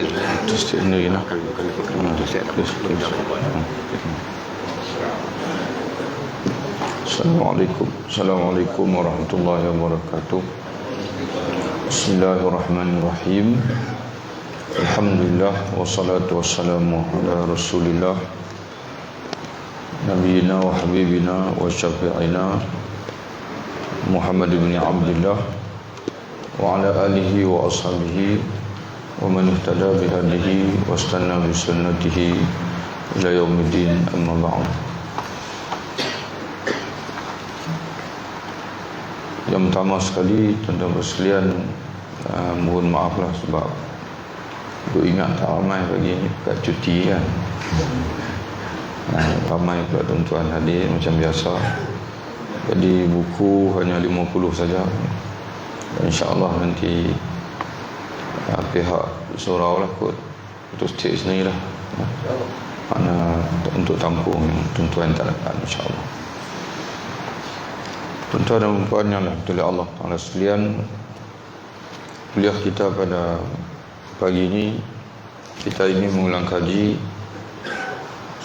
Terus ini nak. Assalamualaikum warahmatullahi wabarakatuh. Bismillahirrahmanirrahim. Alhamdulillah wassalatu wassalamu ala Rasulillah nabiyina wa habibina wa syafi'ina Muhammad ibn Abdullah wa ala alihi wa ashabihi wa man ihtada bihadihi wa istanna bi sunnatihi ila yaumiddin, amma ba'd. Yang pertama sekali, tuan-tuan sekalian, mohon maaflah sebab duk ingat tak ramai pagi ni kat cuti kan. Ramai pula tuan-tuan hadir macam biasa. Jadi buku hanya 50 saja. InsyaAllah nanti pihak surau lah kot untuk stage sendiri lah, mana untuk tampung tuan-tuan tak dapat, insyaAllah. Tuan-tuan dan puan yang dirahmati Allah Ta'ala sekalian, kuliah kita pada pagi ini, kita ingin mengulang kaji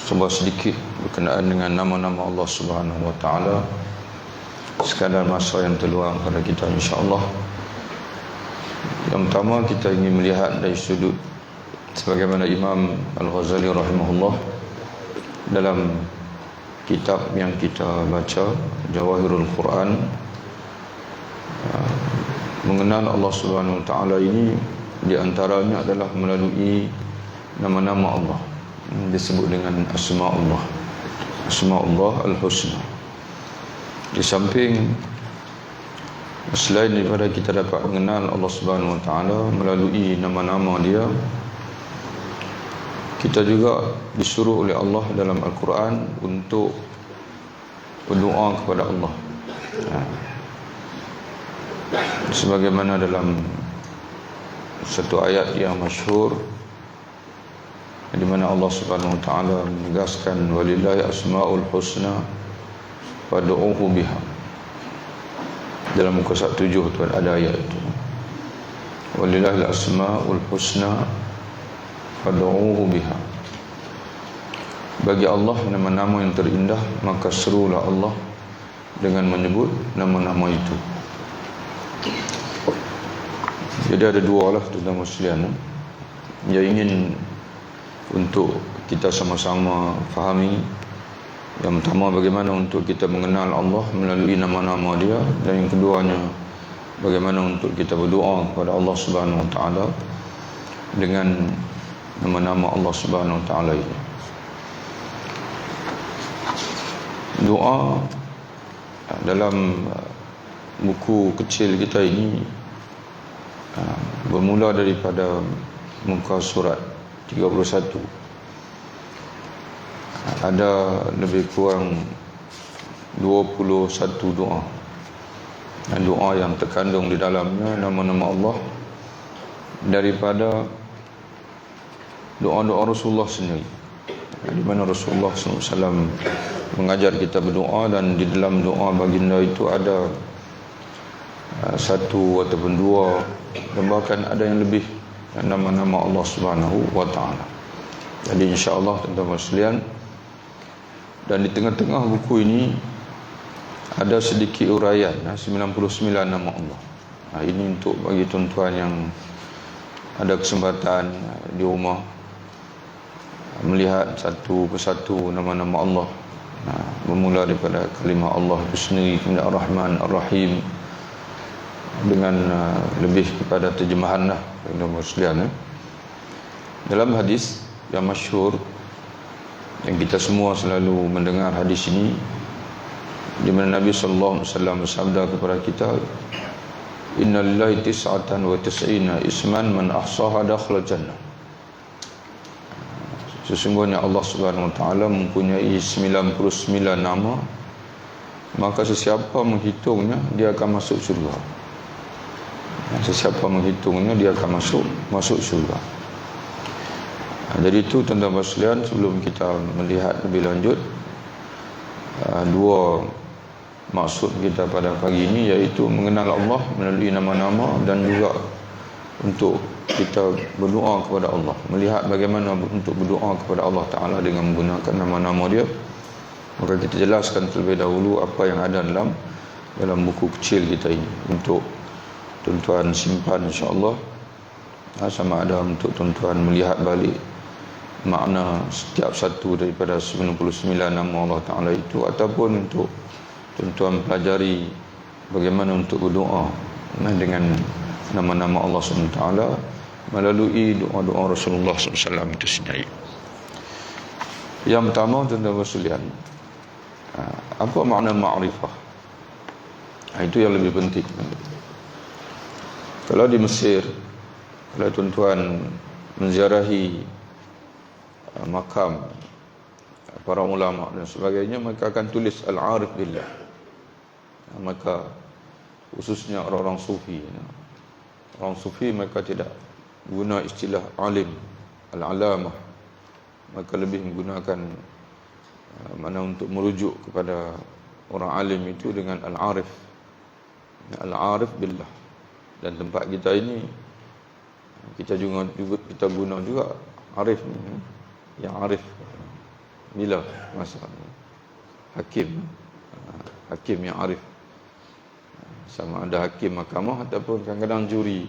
sebuah sedikit berkenaan dengan nama-nama Allah Subhanahu Wa Ta'ala, sekadar masa yang terluang pada kita, insyaAllah. Yang pertama, kita ingin melihat dari sudut sebagaimana Imam Al-Ghazali rahimahullah dalam kitab yang kita baca, Jawahirul Quran, mengenal Allah Subhanahu Wa Ta'ala ini di antaranya adalah melalui nama-nama Allah, disebut dengan Asma'ullah, Asma'ullah Al-Husna. Di samping selain daripada kita dapat mengenal Allah Subhanahu Wa Ta'ala melalui nama-nama Dia, kita juga disuruh oleh Allah dalam Al-Quran untuk berdoa kepada Allah. Sebagaimana dalam satu ayat yang masyhur di mana Allah Subhanahu Wa Ta'ala menegaskan, walillahi asmaul husna fad'uhu biha. Dalam muka surat 7 tu ada ayat itu, walillahi asmaul husna fad'uhu biha. Bagi Allah nama-nama yang terindah, maka serulah Allah dengan menyebut nama-nama itu. Jadi ada dua lah tuan-tuan sekalian yang ingin untuk kita sama-sama fahami. Yang pertama, bagaimana untuk kita mengenal Allah melalui nama-nama Dia, dan yang keduanya, bagaimana untuk kita berdoa kepada Allah Subhanahu Wa Ta'ala dengan nama-nama Allah Subhanahu Wa Ta'ala ini. Doa dalam buku kecil kita ini bermula daripada muka surat 31. Ada lebih kurang 21 doa, dan doa yang terkandung di dalamnya nama-nama Allah daripada doa-doa Rasulullah sendiri, di mana Rasulullah SAW mengajar kita berdoa, dan di dalam doa baginda itu ada satu ataupun dua, dan bahkan ada yang lebih nama-nama Allah Subhanahu Wa Ta'ala. Jadi insyaAllah tuan-tuan sekalian, dan di tengah-tengah buku ini ada sedikit uraian 99 nama Allah. Ini untuk bagi tuan-tuan yang ada kesempatan di rumah melihat satu persatu nama-nama Allah, bermula daripada kalimah Allah itu sendiri, kemudian Ar-Rahman, Ar-Rahim, dengan lebih kepada terjemahan lah tuan-tuan sekalian. Dalam hadis yang masyhur yang kita semua selalu mendengar hadis ini, di mana Nabi sallallahu alaihi wasallam bersabda kepada kita, innalillahi tis'atan wa tis'ina isman man ahsaha dakhala jannah. Sesungguhnya Allah Subhanahu Wa Ta'ala mempunyai 99 nama, maka sesiapa menghitungnya dia akan masuk syurga. Sesiapa menghitungnya dia akan masuk syurga. Jadi itu tuan-tuan sekalian, sebelum kita melihat lebih lanjut dua maksud kita pada pagi ini, iaitu mengenal Allah melalui nama-nama, dan juga untuk kita berdoa kepada Allah, melihat bagaimana untuk berdoa kepada Allah Ta'ala dengan menggunakan nama-nama dia, maka kita jelaskan terlebih dahulu apa yang ada dalam buku kecil kita ini untuk tuan-tuan simpan, insya-Allah. Sama ada untuk tuan-tuan melihat balik makna setiap satu daripada 99 nama Allah Ta'ala itu, ataupun untuk tuan-tuan pelajari bagaimana untuk berdoa dengan nama-nama Allah SWT melalui doa-doa Rasulullah SAW itu sendiri. Yang pertama, tuan-tuan sekalian, apa makna ma'rifah? Itu yang lebih penting. Kalau di Mesir, kalau tuan-tuan menziarahi makam para ulama dan sebagainya, mereka akan tulis Al-Arif Billah. Maka khususnya orang-orang sufi, orang sufi mereka tidak guna istilah alim, al-alamah, mereka lebih menggunakan mana untuk merujuk kepada orang alim itu dengan al-arif, al-arif billah. Dan tempat kita ini kita guna juga arif, yang arif bila masa hakim yang arif, sama ada hakim mahkamah ataupun kadang-kadang juri,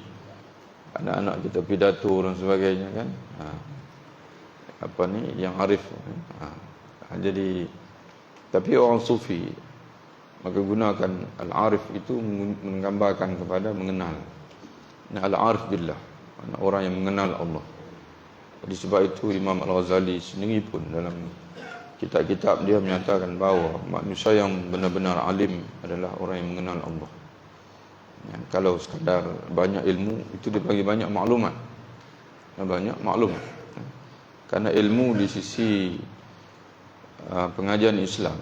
anak-anak kita pidato dan sebagainya kan, yang arif. Jadi tapi orang sufi maka gunakan al-arif itu menggambarkan kepada mengenal. Al-arif billah, orang yang mengenal Allah. Jadi sebab itu Imam Al-Ghazali sendiri pun dalam kitab-kitab dia menyatakan bahawa manusia yang benar-benar alim adalah orang yang mengenal Allah. Kalau sekadar banyak ilmu, itu dia bagi banyak maklumat. Karena ilmu di sisi pengajian Islam,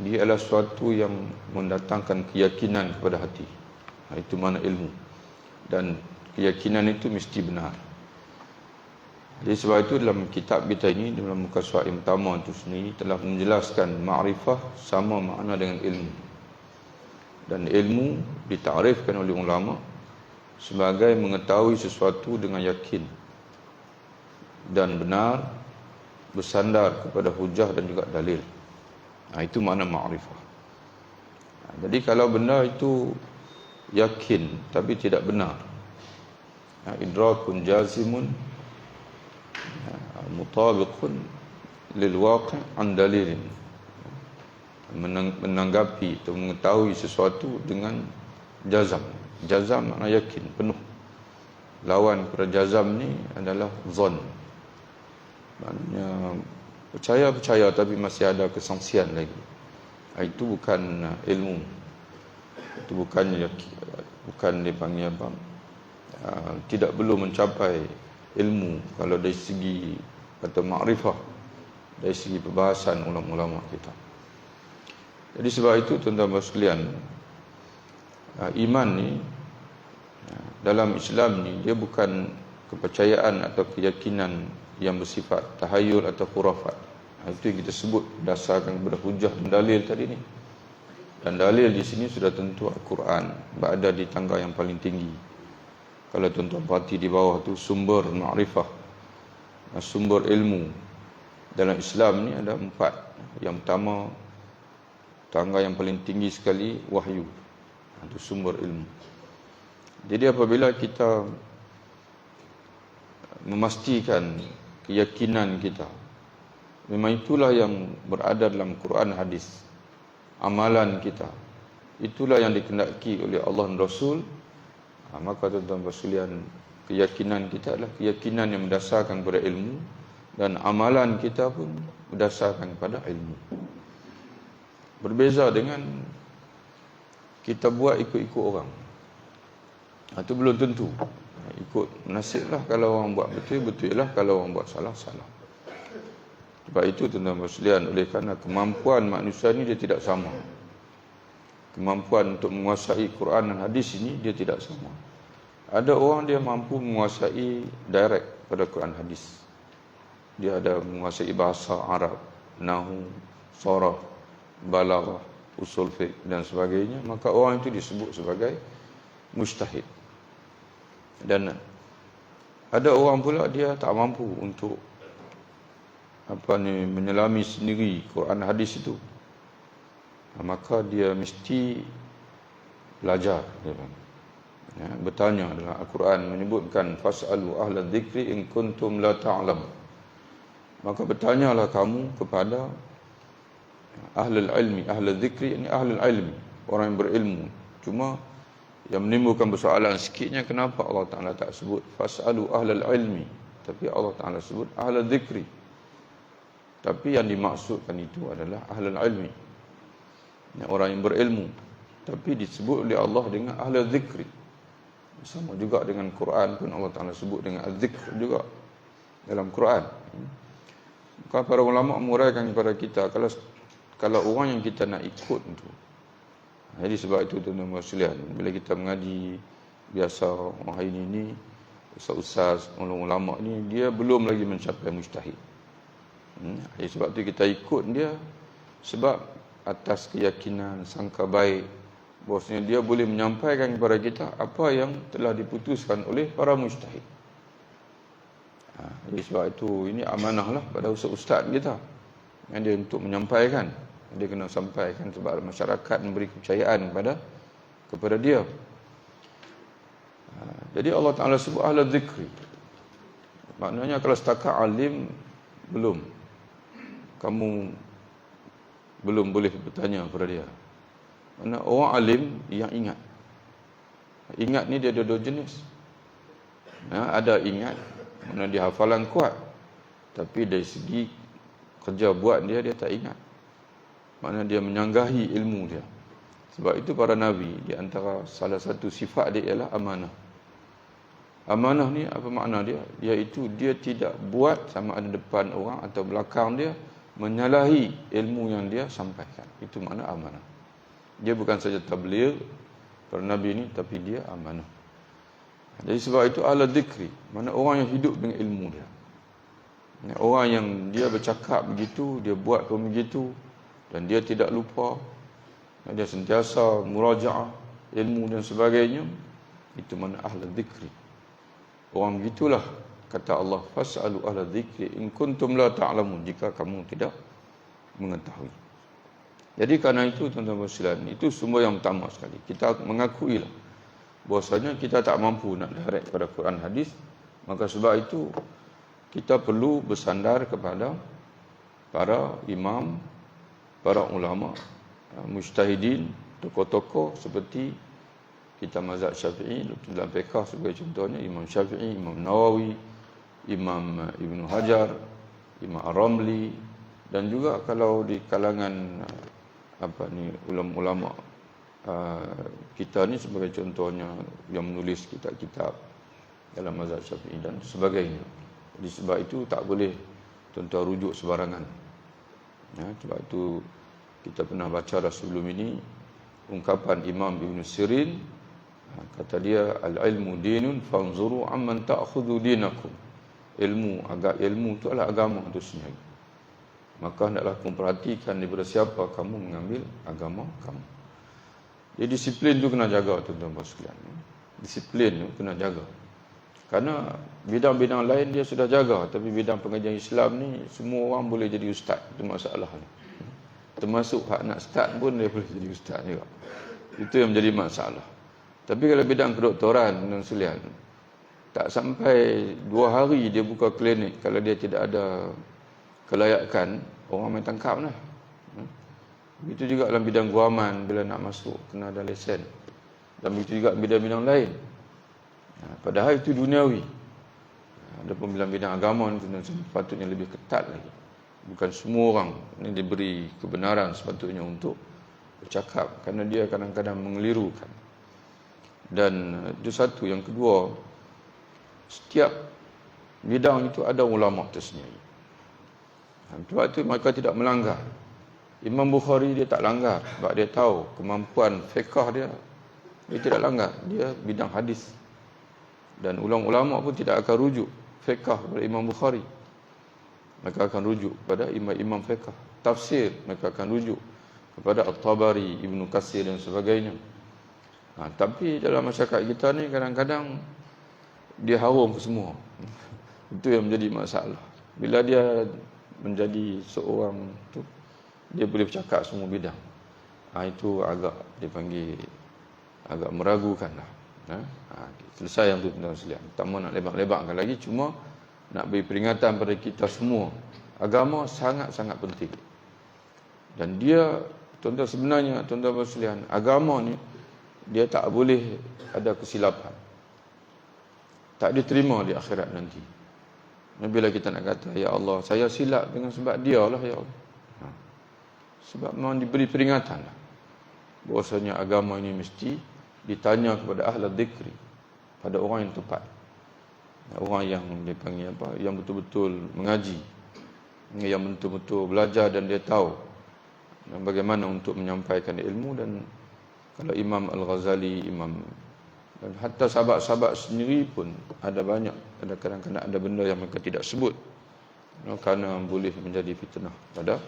dia adalah sesuatu yang mendatangkan keyakinan kepada hati. Itu makna ilmu. Dan keyakinan itu mesti benar. Jadi sebab itu dalam kitab kita ini, dalam muka surat yang pertama itu sendiri telah menjelaskan ma'rifah sama makna dengan ilmu. Dan ilmu ditarifkan oleh ulama sebagai mengetahui sesuatu dengan yakin dan benar, bersandar kepada hujah dan juga dalil. Itu makna ma'rifah. Jadi kalau benda itu yakin tapi tidak benar, idrakun jazimun mutabiqun lil waqi' an dalilin, menanggapi atau mengetahui sesuatu dengan jazam. Jazam makna yakin, penuh. Lawan kepada jazam ni adalah zon. Maknanya percaya tapi masih ada kesangsian lagi. Itu bukan ilmu. Itu bukan dipanggil apa? Tidak belum mencapai ilmu kalau dari segi kata ma'rifah, dari segi perbahasan ulama-ulama kita. Jadi sebab itu tuan-tuan sekalian, iman ni dalam Islam ni dia bukan kepercayaan atau keyakinan yang bersifat tahayul atau khurafat. Itu yang kita sebut berdasarkan kepada hujah dan dalil tadi ni. Dan dalil di sini sudah tentu Al-Quran, berada di tangga yang paling tinggi. Kalau tuan-tuan perhati di bawah tu, sumber ma'rifah, sumber ilmu dalam Islam ni ada 4. Yang pertama, tangga yang paling tinggi sekali, wahyu. Itu sumber ilmu. Jadi apabila kita memastikan keyakinan kita, memang itulah yang berada dalam Quran hadis, amalan kita, itulah yang dikehendaki oleh Allah dan Rasul, maka tuan-tuan sekalian, keyakinan kita adalah keyakinan yang berdasarkan pada ilmu, dan amalan kita pun berdasarkan pada ilmu. Berbeza dengan kita buat ikut-ikut orang. Itu belum tentu. Ikut nasiblah, kalau orang buat betul lah, kalau orang buat salah. Sebab itu tuan-tuan sekalian, oleh kerana kemampuan manusia ni dia tidak sama. Kemampuan untuk menguasai Quran dan hadis ini dia tidak sama. Ada orang dia mampu menguasai direct pada Quran hadis. Dia ada menguasai bahasa Arab, nahwu, sharaf, balaghah, usul fiqh dan sebagainya, maka orang itu disebut sebagai mujtahid. Dan Ada orang pula dia tak mampu untuk menyelami sendiri Quran hadis itu. Maka dia mesti belajar, bertanya. Dalam Al-Quran menyebutkan fas'alu ahla dzikri in kuntum la ta'lam. Maka bertanyalah kamu kepada ahlul ilmi. Ahlul dzikri ini ahlul ilmi, orang yang berilmu. Cuma yang menimbulkan persoalan sikitnya, kenapa Allah Ta'ala tak sebut fas'alu ahlul ilmi, tapi Allah Ta'ala sebut ahlul dzikri. Tapi yang dimaksudkan itu adalah ahlul ilmi, orang yang berilmu. Tapi disebut oleh Allah dengan ahlul dzikri. Sama juga dengan Quran pun Allah Ta'ala sebut dengan az-zikr juga dalam Quran. Maka para ulama menguraikan kepada kita, kalau orang yang kita nak ikut tu. Jadi sebab itu tuan-tuan sekalian, bila kita mengaji biasa hari ini ustaz-ustaz, ulama ni dia belum lagi mencapai mujtahid. Jadi sebab tu kita ikut dia sebab atas keyakinan sangka baik bahawasanya dia boleh menyampaikan kepada kita apa yang telah diputuskan oleh para mujtahid. Jadi sebab itu ini amanahlah pada ustaz-ustaz kita, yang dia untuk menyampaikan. Dia kena sampaikan sebab masyarakat memberi kepercayaan kepada dia. Jadi Allah Ta'ala sebut ahla dzikri. Maknanya kalau setakat alim kamu belum boleh bertanya kepada dia. Mana orang alim yang ingat. Ingat ni dia ada dua jenis. Ada ingat, mana dia hafalan kuat, tapi dari segi kerja buat dia tak ingat. Maknanya dia menyanggahi ilmu dia. Sebab itu para Nabi, di antara salah satu sifat dia ialah amanah. Amanah ni apa makna dia? Iaitu dia tidak buat sama ada depan orang atau belakang dia menyalahi ilmu yang dia sampaikan. Itu makna amanah. Dia bukan saja tabligh para Nabi ni, tapi dia amanah. Jadi sebab itu ahla dzikri, mana orang yang hidup dengan ilmu dia. Orang yang dia bercakap begitu, dia buat pun begitu, dan dia tidak lupa, dia sentiasa murajaah ilmu dan sebagainya. Itu mana ahla dzikri. Orang begitulah kata Allah, fas'alu ahla dzikri in kuntum la ta'lamun, jika kamu tidak mengetahui. Jadi kerana itu tuan-tuan sekalian, itu sumber yang utama sekali. Kita mengakuilah bahwasanya kita tak mampu nak direct pada Quran hadis. Maka sebab itu kita perlu bersandar kepada para imam, para ulama, mujtahidin, tokoh-tokoh seperti kita mazhab Syafi'i dalam fiqh sebagai contohnya Imam Syafi'i, Imam Nawawi, Imam Ibn Hajar, Imam Ar-Ramli, dan juga kalau di kalangan ulama-ulama kita ni sebagai contohnya yang menulis kitab-kitab dalam mazhab Syafi'i dan sebagainya. Jadi sebab itu tak boleh tuan-tuan rujuk sebarangan. Sebab itu kita pernah baca dah sebelum ini ungkapan Imam Ibn Sirin, kata dia, al-ilmu dinun fanzuru amman ta'khudhu dinakum. Ilmu itu adalah agama itu sendiri. Maka hendaklah kamu perhatikan daripada siapa kamu mengambil agama kamu. Jadi disiplin tu kena jaga tuan-tuan sekalian. Disiplin tu kena jaga. Kerana bidang-bidang lain dia sudah jaga, tapi bidang pengajian Islam ni semua orang boleh jadi ustaz. Itu masalah ni. Termasuk hak nak start pun dia boleh jadi ustaz juga. Itu yang menjadi masalah. Tapi kalau bidang kedoktoran dan sekalian, tak sampai 2 hari dia buka klinik, kalau dia tidak ada kelayakan, orang main tangkap lah. Begitu juga dalam bidang guaman, bila nak masuk kena ada lesen. Dan begitu juga bidang-bidang lain. Padahal itu duniawi. Ada pun bidang agama itu sepatutnya lebih ketat lagi. Bukan semua orang ini diberi kebenaran sepatutnya untuk bercakap, kerana dia kadang-kadang mengelirukan. Dan itu satu. Yang kedua, setiap bidang itu ada ulama tersendiri. Sebab itu mereka tidak melanggar. Imam Bukhari dia tak langgar sebab dia tahu kemampuan fiqh dia tidak langgar. Dia bidang hadis. Dan ulama pun tidak akan rujuk fiqh kepada Imam Bukhari. Mereka akan rujuk kepada imam-imam fiqh. Tafsir mereka akan rujuk kepada At-Tabari, Ibnu Katsir dan sebagainya. Tapi dalam masyarakat kita ni kadang-kadang dia harum ke semua. Itu yang menjadi masalah. Bila dia menjadi seorang tu, dia boleh bercakap semua bidang. Itu agak dipanggil agak meragukan lah. Selesai yang tu tuan-tuan sekalian. Tak mahu nak lebak-lebakkan lagi, cuma nak beri peringatan pada kita semua. Agama sangat-sangat penting. Dan dia, tuan-tuan sebenarnya, tuan-tuan sekalian, agama ni dia tak boleh ada kesilapan. Tak diterima di akhirat nanti. Bila kita nak kata, ya Allah, saya silap dengan sebab dia lah, ya Allah. Sebab memang diberi peringatan lah. Bahawasanya agama ini mesti ditanya kepada ahli dzikri, pada orang yang tepat. Orang yang dipanggil apa? Yang betul-betul mengaji, yang betul-betul belajar dan dia tahu dan bagaimana untuk menyampaikan ilmu. Dan kalau Imam Al-Ghazali, dan hatta sahabat-sahabat sendiri pun ada banyak, ada kadang-kadang ada benda yang mereka tidak sebut kerana boleh menjadi fitnah pada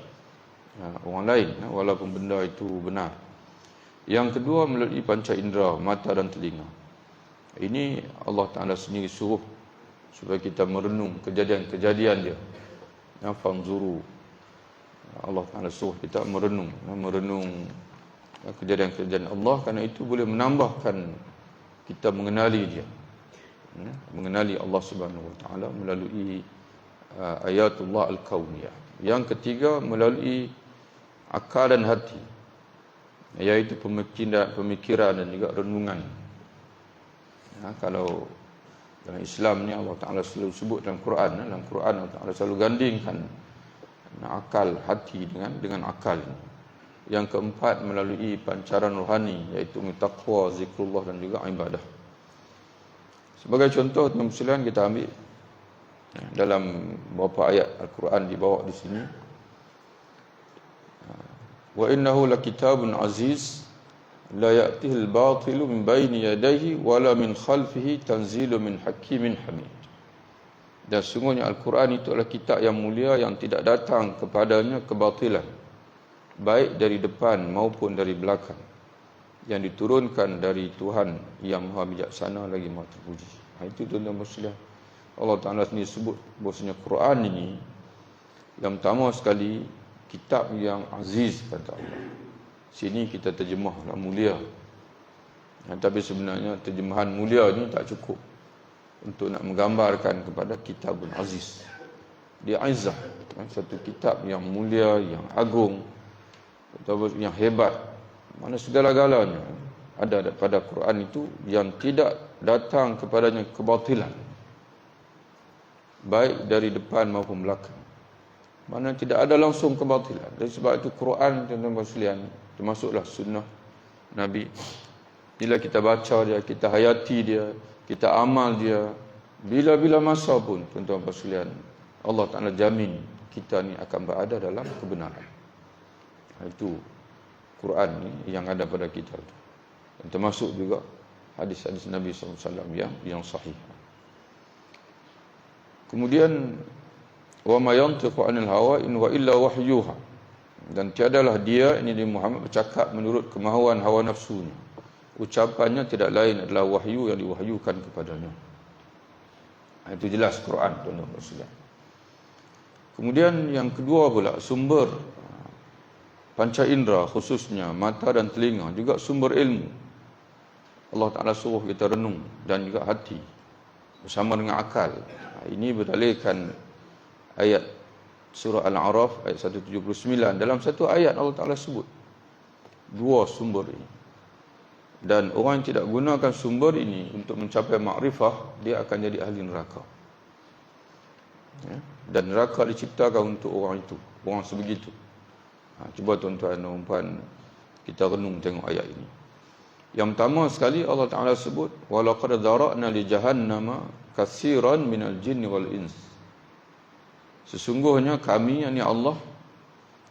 orang lain, walaupun benda itu benar. Yang kedua, melalui panca indera, mata dan telinga. Ini Allah Ta'ala sendiri suruh supaya kita merenung kejadian-kejadian dia. Fanzuru. Allah Ta'ala suruh kita merenung kejadian-kejadian Allah, kerana itu boleh menambahkan kita mengenali dia, mengenali Allah Subhanahu Wa Ta'ala melalui ayatullah al-kauniyah. Yang ketiga, melalui akal dan hati, iaitu pemikiran dan juga renungan. Kalau dalam Islam ni Allah Ta'ala selalu sebut dalam Quran. Dalam Quran Allah Ta'ala selalu gandingkan akal, hati dengan akal. Yang keempat, melalui pancaran rohani, iaitu taqwa, zikrullah dan juga ibadah. Sebagai contoh, teman-teman sekalian, kita ambil dalam beberapa ayat Al-Quran dibawa di sini. Wa innahu lakitabun aziz la ya'tihi al-batilu min bayni yadayhi wala min khalfihi tanzilu min hakimin hamid. Dan sungguhnya Al-Quran itu adalah kitab yang mulia yang tidak datang kepadanya kebatilan, baik dari depan maupun dari belakang, yang diturunkan dari Tuhan yang maha bijaksana lagi maha terpuji. Itu tuan-tuan sekalian, Allah Ta'ala sendiri sebut bahawasanya Quran ini yang pertama sekali kitab yang aziz, kata Allah. Sini kita terjemahlah mulia. Tapi sebenarnya terjemahan mulia ni tak cukup untuk nak menggambarkan kepada kitabun aziz. Dia izzah, satu kitab yang mulia, yang agung, yang hebat. Mana segala-galanya ada pada Quran itu yang tidak datang kepadanya kebatilan, baik dari depan maupun belakang. Mana tidak ada langsung kebatilan. Dan sebab itu Quran, tuan-tuan sekalian, termasuklah sunnah Nabi. Bila kita baca dia, kita hayati dia, kita amal dia, bila-bila masa pun, tuan-tuan sekalian, Allah Ta'ala jamin kita ni akan berada dalam kebenaran. Itu Quran ni yang ada pada kita tu. Dan termasuk juga hadis-hadis Nabi SAW yang sahih. Kemudian, wa ma yantiqu 'anil hawa in wa illa wahyuha. Dan tiadalah dia, ini Muhammad, bercakap menurut kemahuan hawa nafsunya. Ucapannya tidak lain adalah wahyu yang diwahyukan kepadanya. Itu jelas Quran, tuan-tuan sekalian. Kemudian yang kedua pula, sumber panca indera, khususnya mata dan telinga, juga sumber ilmu. Allah Ta'ala suruh kita renung, dan juga hati bersama dengan akal. Ini berdalilkan ayat surah Al-A'raf ayat 179. Dalam satu ayat Allah Ta'ala sebut dua sumber ini. Dan orang yang tidak gunakan sumber ini untuk mencapai makrifah, dia akan jadi ahli neraka. Dan neraka diciptakan untuk orang itu, orang sebegitu. Cuba tuan-tuan dan puan kita renung tengok ayat ini. Yang pertama sekali Allah Ta'ala sebut, walaqad dzara'na li jahannama katsiran minal jinni wal ins. Sesungguhnya kami, yakni Allah,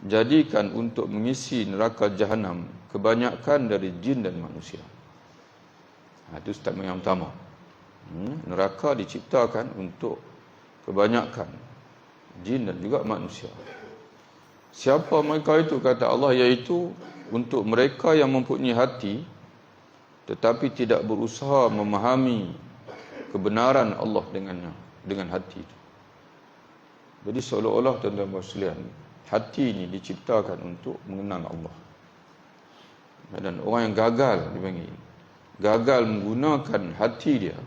jadikan untuk mengisi neraka jahanam kebanyakan dari jin dan manusia. Itu statement yang pertama. Neraka diciptakan untuk kebanyakan jin dan juga manusia. Siapa mereka itu, kata Allah, iaitu untuk mereka yang mempunyai hati tetapi tidak berusaha memahami kebenaran Allah dengannya, dengan hati. Jadi seolah-olah tuan-tuan sekalian, hati ini diciptakan untuk mengenal Allah. Dan orang yang gagal dipanggil, gagal menggunakan hati dia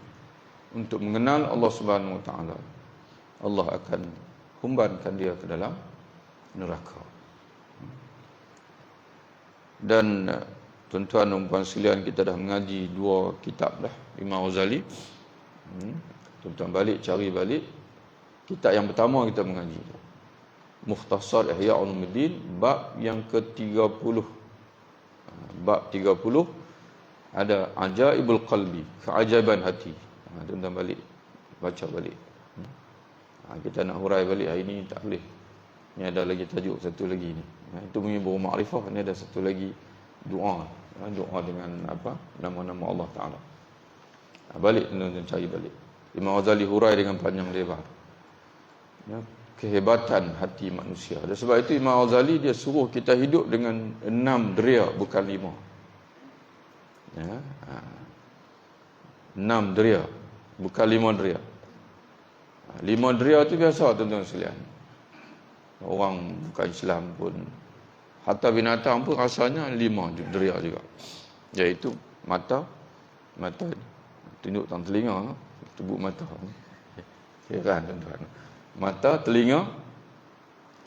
untuk mengenal Allah Subhanahu Wa Taala, Allah akan humbankan dia ke dalam neraka. Dan tuan-tuan dan puan sekalian, kita dah mengaji 2 kitab dah Imam Ghazali. Tuan-tuan balik, cari balik kitab yang pertama kita mengaji, Mukhtasar Ihya Ulumuddin, bab yang ke-30. Bab 30 ada Ajaibul Qalbi, keajaiban hati. Tuan-tuan balik, baca balik. Kita nak hurai balik hari ni tak boleh. Ni ada lagi tajuk satu lagi ni. Itu punya baru makrifah. Ni ada satu lagi doa. Doa dengan apa? Nama-nama Allah Ta'ala. Balik, tuan-tuan cari balik. Imam Ghazali hurai dengan panjang lebar. Ya, kehebatan hati manusia. Dan sebab itu Imam Ghazali dia suruh kita hidup dengan 6 deria, bukan 5. Ya, 6 deria, bukan 5 deria. 5 deria tu biasa tuan-tuan sekalian. Orang bukan Islam pun, hatta binatang pun rasanya 5 deria juga. Iaitu mata, tunduk tang telinga, tubuk mata. Kira tuan-tuan. Mata, telinga,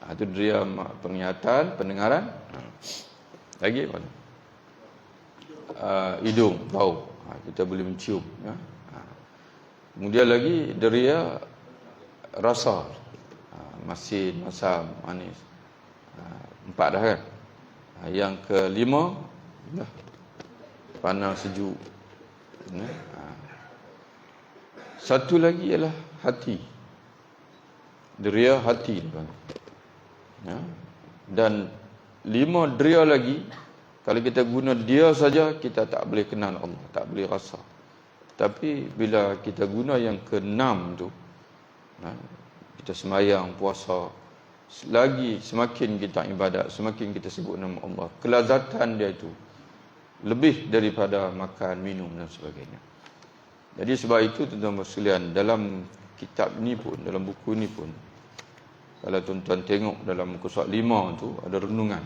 itu deria penglihatan, pendengaran. Lagi apa? Hidung, bau. Kita boleh mencium. Ya. Kemudian lagi deria rasa, masin, masam, manis. 4 dah kan. Yang ke-5 panas, sejuk. Satu lagi ialah hati, deria hati. Ya. Dan 5 deria lagi, kalau kita guna dia saja, kita tak boleh kenal Allah, tak boleh rasa. Tapi bila kita guna yang ke-6 tu, kita sembahyang, puasa, lagi semakin kita ibadat, semakin kita sebut nama Allah, kelazatan dia itu lebih daripada makan, minum dan sebagainya. Jadi sebab itu tuan-tuan sekalian, dalam kitab ni pun, dalam buku ni pun, kalau tuan-tuan tengok dalam muka surat 5 tu ada renungan.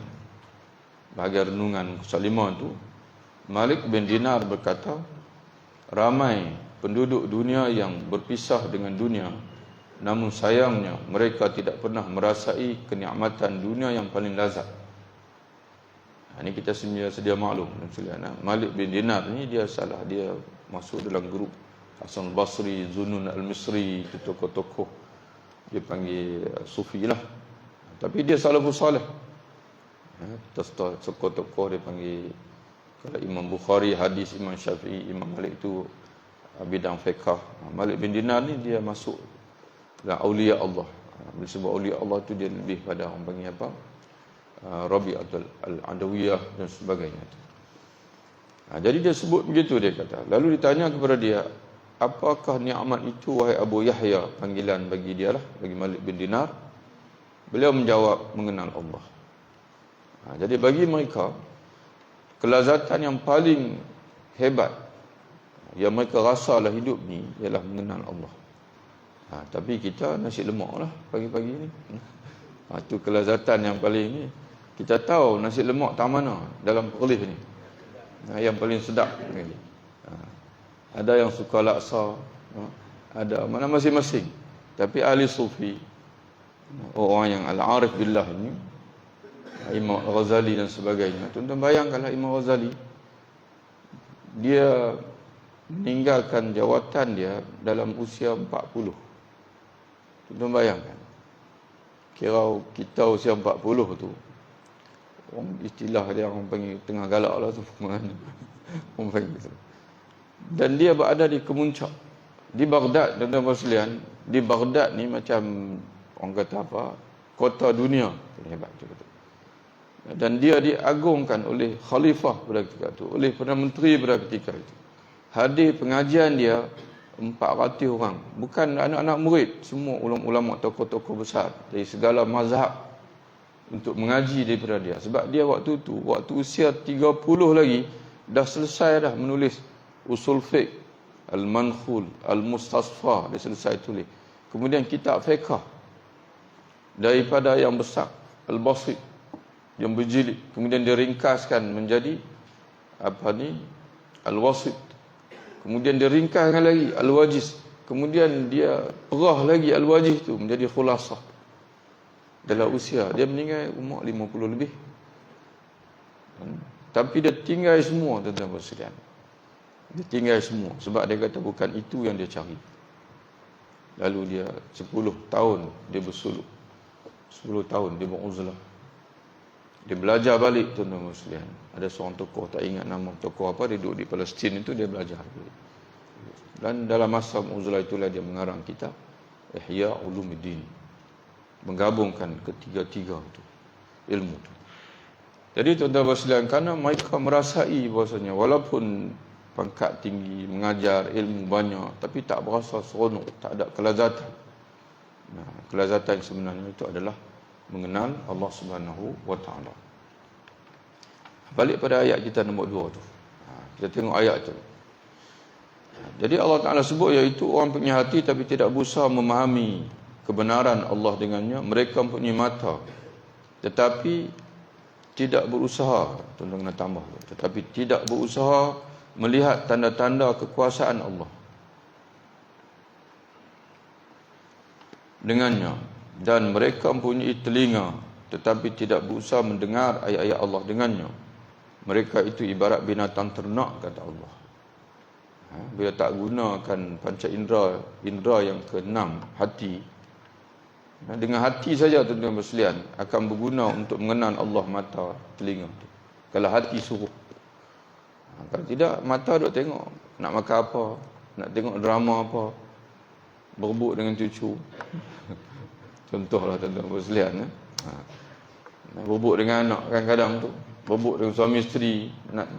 Bahagian renungan muka surat 5 tu, Malik bin Dinar berkata, ramai penduduk dunia yang berpisah dengan dunia, namun sayangnya mereka tidak pernah merasai kenikmatan dunia yang paling lazat. Ini kita sedia maklum. Malik bin Dinar ni dia salah, dia masuk dalam grup Hasan al-Basri, Zunun al-Misri, tokoh-tokoh dia panggil sufi lah. Tapi dia salafus salih. Tokoh-tokoh dia panggil, kalau Imam Bukhari hadis, Imam Syafi'i, Imam Malik tu bidang fiqh. Malik bin Dinar ni dia masuk dalam aulia Allah. Bila sebut aulia Allah tu dia lebih pada orang panggil apa? Rabi'atul al-Adawiyah dan sebagainya. Jadi dia sebut begitu, dia kata. Lalu ditanya kepada dia, apakah nikmat itu wahai Abu Yahya? Panggilan bagi dia lah, bagi Malik bin Dinar. Beliau menjawab, mengenal Allah. Jadi bagi mereka, kelazatan yang paling hebat yang mereka rasalah hidup ni ialah mengenal Allah. Tapi kita nasi lemak lah pagi-pagi ni. Itu kelazatan yang paling ni. Kita tahu nasi lemak tak mana dalam perlis ni. Yang paling sedap. Ada yang suka laksa, ada mana masing-masing. Tapi ahli sufi, orang yang al-arif billah ini, Imam Ghazali dan sebagainya. Tuan-tuan bayangkanlah Imam Ghazali, dia meninggalkan jawatan dia dalam usia 40. Tuan-tuan bayangkan. Kira kita usia 40 tu, orang istilah dia orang panggil tengah galak lah tu. Orang panggil tu. Dan dia berada di kemuncak di Baghdad. Tuan-tuan sekalian, di Baghdad ni macam orang kata apa, kota dunia. Hebat tu kata. Dan dia diagungkan oleh khalifah pada ketika itu, oleh Perdana Menteri pada ketika itu. Hadir pengajian dia 400 orang, bukan anak-anak murid, semua ulama-ulama, tokoh-tokoh besar dari segala mazhab untuk mengaji daripada dia. Sebab dia waktu tu, waktu usia 30 lagi dah selesai dah menulis usul fiqh, Al-Mankhul, Al-Mustasfa, dia selesai tulis. Kemudian kitab fiqh daripada yang besar, Al-Basit, yang berjilid, kemudian diringkaskan menjadi Al-Wasit, kemudian diringkaskan lagi Al-Wajiz, kemudian dia perah lagi Al-Wajiz itu menjadi Khulasah. Dalam usia dia meninggal umur 50 lebih, tapi dia tinggal semua, tuan-tuan sekalian. Dia tinggal semua sebab dia kata bukan itu yang dia cari. Lalu dia 10 tahun dia bersuluk, 10 tahun dia beruzlah. Dia belajar balik, tuan-tuan sekalian. Ada seorang tokoh, tak ingat nama tokoh apa, dia duduk di Palestin itu, dia belajar balik. Dan dalam masa uzlah itulah dia mengarang kitab Ihya Ulumuddin, menggabungkan ketiga-tiga itu ilmu itu. Jadi tuan-tuan sekalian, kerana mereka merasai bahasanya walaupun pangkat tinggi, mengajar ilmu banyak, tapi tak berasa seronok, tak ada kelazatan. Nah, kelazatan sebenarnya itu adalah mengenal Allah Subhanahu wa taala. Balik pada ayat kita nombor 2 tu. Kita tengok ayat tu. Jadi Allah Taala sebut iaitu orang punya hati tapi tidak berusaha memahami kebenaran Allah dengannya. Mereka mempunyai mata tetapi tidak berusaha, tuan-tuan kena tambah, tetapi tidak berusaha melihat tanda-tanda kekuasaan Allah dengannya, dan mereka mempunyai telinga tetapi tidak berusaha mendengar ayat-ayat Allah dengannya. Mereka itu ibarat binatang ternak, kata Allah. Bila tak gunakan panca indera yang keenam, hati, dengan hati saja tuan-tuan sekalian akan berguna untuk mengenal Allah, mata, telinga tu, kalau hati suruh. Kalau tidak, mata duk tengok nak makan apa, nak tengok drama apa, berebut dengan cucu. Contohlah tuan-tuan sekalian, berebut dengan anak kadang-kadang tu, berebut dengan suami isteri, nak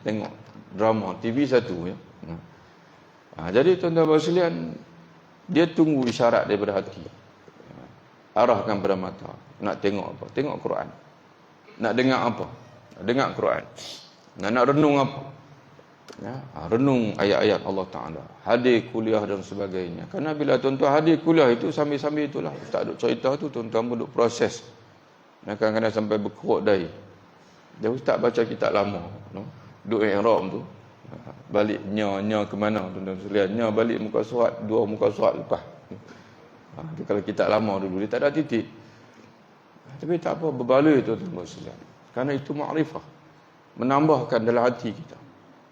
tengok drama TV satu ya. Jadi tuan-tuan sekalian, dia tunggu isyarat daripada hati. Arahkan pada mata, nak tengok apa? Tengok Quran. Nak dengar apa? Dengar Quran. Nak renung apa? Ya, renung ayat-ayat Allah Ta'ala, hadir kuliah dan sebagainya. Kerana bila tuan-tuan hadir kuliah itu, sambil-sambil itulah ustaz duk cerita tu, tuan-tuan pun duk proses. Kadang-kadang sampai berkerut dahi. Dia ustaz baca kitab lama, duk i'rab tu, balik nya ke mana tuan-tuan sekalian? Nya balik muka surat, 2 muka surat lepas. Kalau kitab lama dulu dia tak ada titik. Tapi tak apa, berbaloi tuan-tuan sekalian. Kerana itu makrifah, menambahkan dalam hati kita.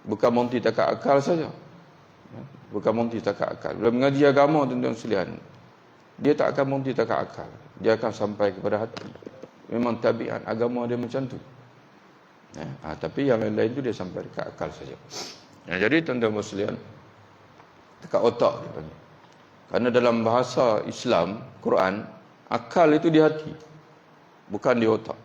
Bukan monti takat akal saja. Bukan monti takat akal. Bila mengaji agama tuan-tuan sekalian, dia tak akan monti takat akal. Dia akan sampai kepada hati. Memang tabiat agama dia macam tu. Tapi yang lain-lain tu dia sampai dekat akal saja. Jadi tuan-tuan sekalian, dekat otak dia panggil. Kerana dalam bahasa Islam, Quran, akal itu di hati, bukan di otak.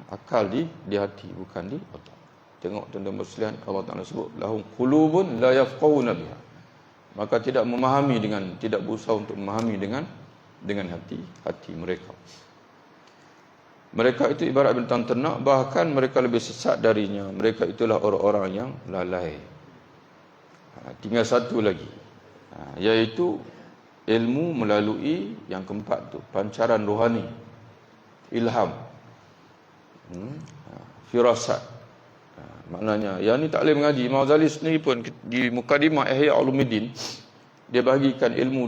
Akal di hati, bukan di otak. Tengok tuan-tuan sekalian, Allah Ta'ala sebut lahum qulubun la yafqahuna biha. Maka tidak memahami tidak berusaha untuk memahami dengan hati mereka. Mereka itu ibarat binatang ternak, bahkan mereka lebih sesat darinya. Mereka itulah orang-orang yang lalai. Tinggal satu lagi, iaitu ilmu melalui yang keempat tu, pancaran rohani, ilham, firasat. Maknanya yang ni tak boleh mengaji. Imam Ghazali sendiri pun di Mukadimah Ihya Ulumuddin, dia bahagikan ilmu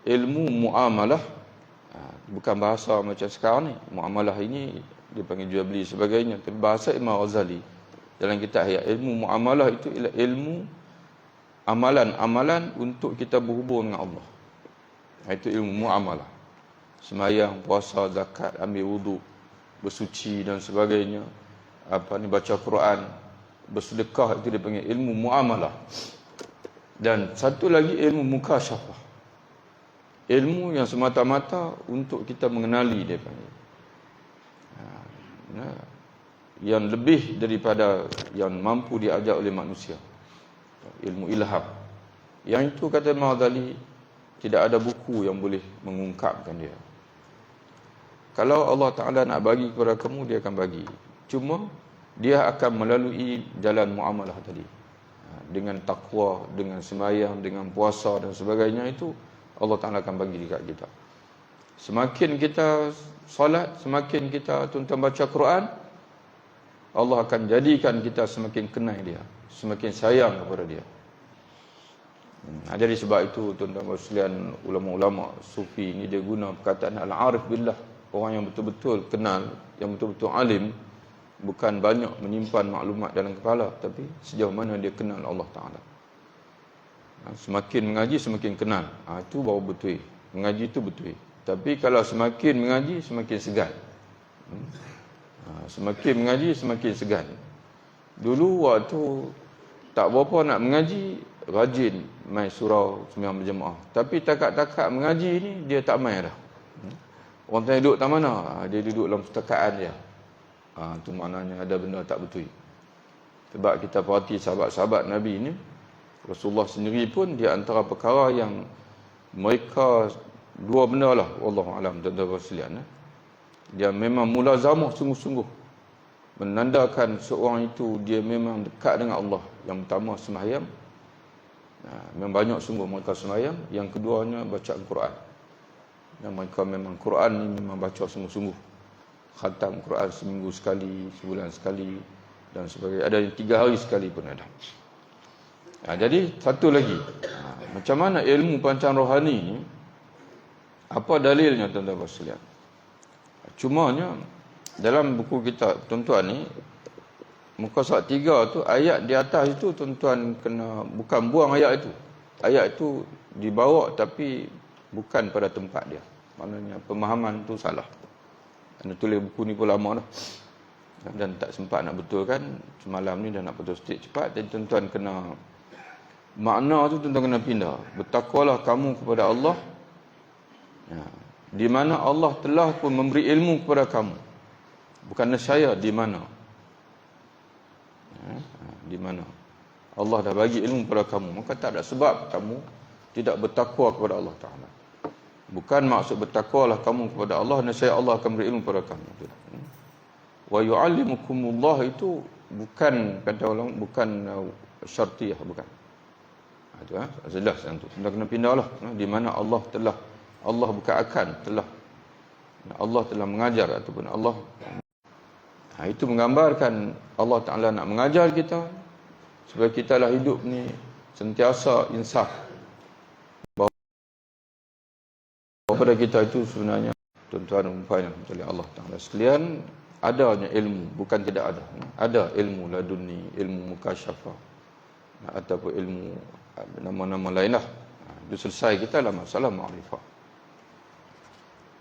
2. Ilmu muamalah, bukan bahasa macam sekarang ni. Muamalah ini dia panggil jual beli sebagainya. Tapi bahasa Imam Ghazali dalam kitab Ihya, ilmu muamalah itu ialah ilmu amalan-amalan untuk kita berhubung dengan Allah. Itu ilmu muamalah. Sembahyang, puasa, zakat, ambil wuduk, bersuci dan sebagainya. Baca Quran, bersedekah, itu dia panggil ilmu muamalah. Dan satu lagi ilmu mukasyafah. Ilmu yang semata-mata untuk kita mengenali, dia panggil. Yang lebih daripada yang mampu diajar oleh manusia. Ilmu ilham. Yang itu kata Imam Ghazali, tidak ada buku yang boleh mengungkapkan dia. Kalau Allah Ta'ala nak bagi kepada kamu, dia akan bagi. Cuma dia akan melalui jalan muamalah tadi. dengan takwa, dengan sembahyang, dengan puasa dan sebagainya, itu Allah Ta'ala akan bagi dekat kita. Semakin kita solat, semakin kita tuan-tuan baca Quran, Allah akan jadikan kita semakin kenal dia, semakin sayang kepada dia. Jadi sebab itu tuan-tuan sekalian, ulama-ulama sufi ini dia guna perkataan al-arif billah, orang yang betul-betul kenal, yang betul-betul alim, bukan banyak menyimpan maklumat dalam kepala, tapi sejauh mana dia kenal Allah Ta'ala. Semakin mengaji semakin kenal, itu baru betul. Mengaji itu betul. Tapi kalau semakin mengaji semakin segan. Semakin mengaji semakin segan. Dulu waktu tak berapa nak mengaji, rajin main surau sembahyang berjemaah. Tapi takat-takat mengaji ni dia tak main dah. Orang tanya duduk tak mana, dia duduk dalam pertakaan dia. Tu maknanya ada benda tak betul. Sebab kita perhati sahabat-sahabat Nabi ni, Rasulullah sendiri pun di antara perkara yang mereka dua benda lah, wallahu alam, tuan-tuan sekalian, dia memang mulazamah sungguh-sungguh, menandakan seorang itu dia memang dekat dengan Allah. Yang pertama sembahyang, memang banyak sungguh mereka sembahyang. Yang keduanya bacaan Quran, dan mereka memang Quran ni memang baca sungguh-sungguh, khatam Quran seminggu sekali, sebulan sekali dan sebagainya. Ada yang 3 hari sekali pun ada. Jadi satu lagi, macam mana ilmu pancangan rohani ni, apa dalilnya tuan-tuan sekalian? Cumanya dalam buku kita tuan-tuan ni, muka surat 3 tu, ayat di atas itu tuan-tuan kena bukan buang ayat itu. Ayat itu dibawa tapi bukan pada tempat dia. Maknanya pemahaman tu salah. Anda tulis buku ni pun lama dah, dan tak sempat nak betulkan. Semalam ni dah nak betul sikit cepat. Jadi tuan-tuan kena, makna tu tuan-tuan kena pindah. Bertakwalah kamu kepada Allah, di mana Allah telah pun memberi ilmu kepada kamu. Bukan nescaya di mana. Di mana Allah dah bagi ilmu kepada kamu, maka tak ada sebab kamu tidak bertakwa kepada Allah Ta'ala. Bukan maksud bertakwalah kamu kepada Allah, nescaya Allah akan beri ilmu kepada kamu. Wa yu'allimukumullah itu bukan, kata orang, bukan syartiyah, bukan. Itu jelas yang tu. Kita kena pindahlah di mana Allah telah, Allah bukan akan, telah, Allah telah mengajar ataupun Allah. Itu menggambarkan Allah Ta'ala nak mengajar kita supaya kita lah hidup ni sentiasa insaf, bahawa pada kita itu sebenarnya, tuan-tuan dan puan yang Allah Ta'ala sekalian, adanya ilmu, bukan tidak ada. Ada ilmu laduni, ilmu mukasyafah, ataupun ilmu nama-nama lain lah. Itu selesai kita lah masalah ma'rifah.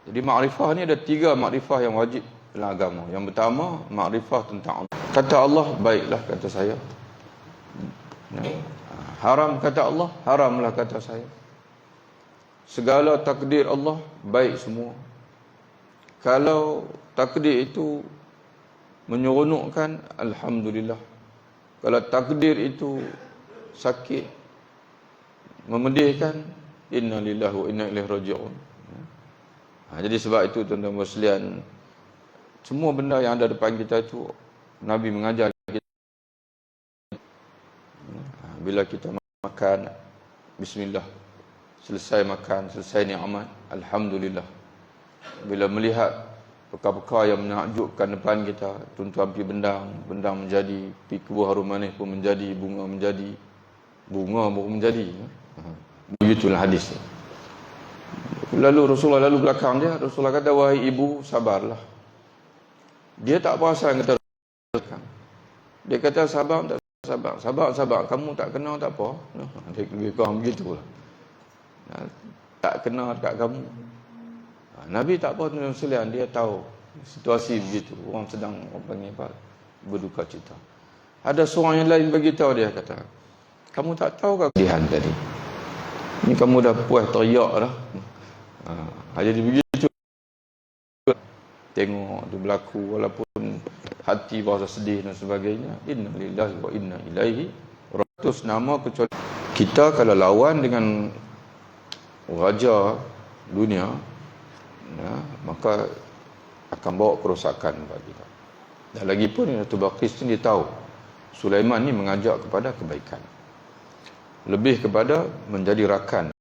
Jadi ma'rifah ni ada 3 ma'rifah yang wajib dalam agama. Yang pertama, ma'rifah tentang Allah. Kata Allah, baiklah kata saya. Haram kata Allah, haramlah kata saya. Segala takdir Allah baik semua. Kalau takdir itu menyeronokkan, alhamdulillah. Kalau takdir itu sakit, memedihkan, inna lillahi wa inna ilaihi raji'un. Jadi sebab itu tuan-tuan sekalian, semua benda yang ada depan kita itu Nabi mengajar kita. Bila kita makan, bismillah. Selesai makan, selesai nikmat, alhamdulillah. Bila melihat perkara-perkara yang menakjubkan depan kita, tuan-tuan pergi bendang, bendang menjadi, pergi kebun harum manis pun menjadi, bunga menjadi, bunga baru menjadi. Begitulah hadis. Lalu Rasulullah lalu belakang dia, Rasulullah kata, wahai ibu, sabarlah. Dia tak perasan kata belakang. Dia kata sabar, tak sabar. Sabar, kamu tak kena tak apa. Dia lebih kurang begitulah. Tak kena dekat kamu. Nabi tak apa tuan-tuan sekalian, dia tahu situasi begitu. Orang sedang, orang panggil apa, berduka cita. Ada seorang yang lain beritahu dia, kata, kamu tak tahu ke kedihan tadi? Ni kamu dah puas teriak dah. Jadi begitu. Tengok tu berlaku, walaupun hati berasa sedih dan sebagainya. Inna lillahi wa inna ilaihi ratus nama kecuali kita kalau lawan dengan raja dunia, maka akan bawa kerosakan bagi kita. Dan lagi pun Datuk Balqis ni dia tahu Sulaiman ni mengajak kepada kebaikan. lebih kepada menjadi rakan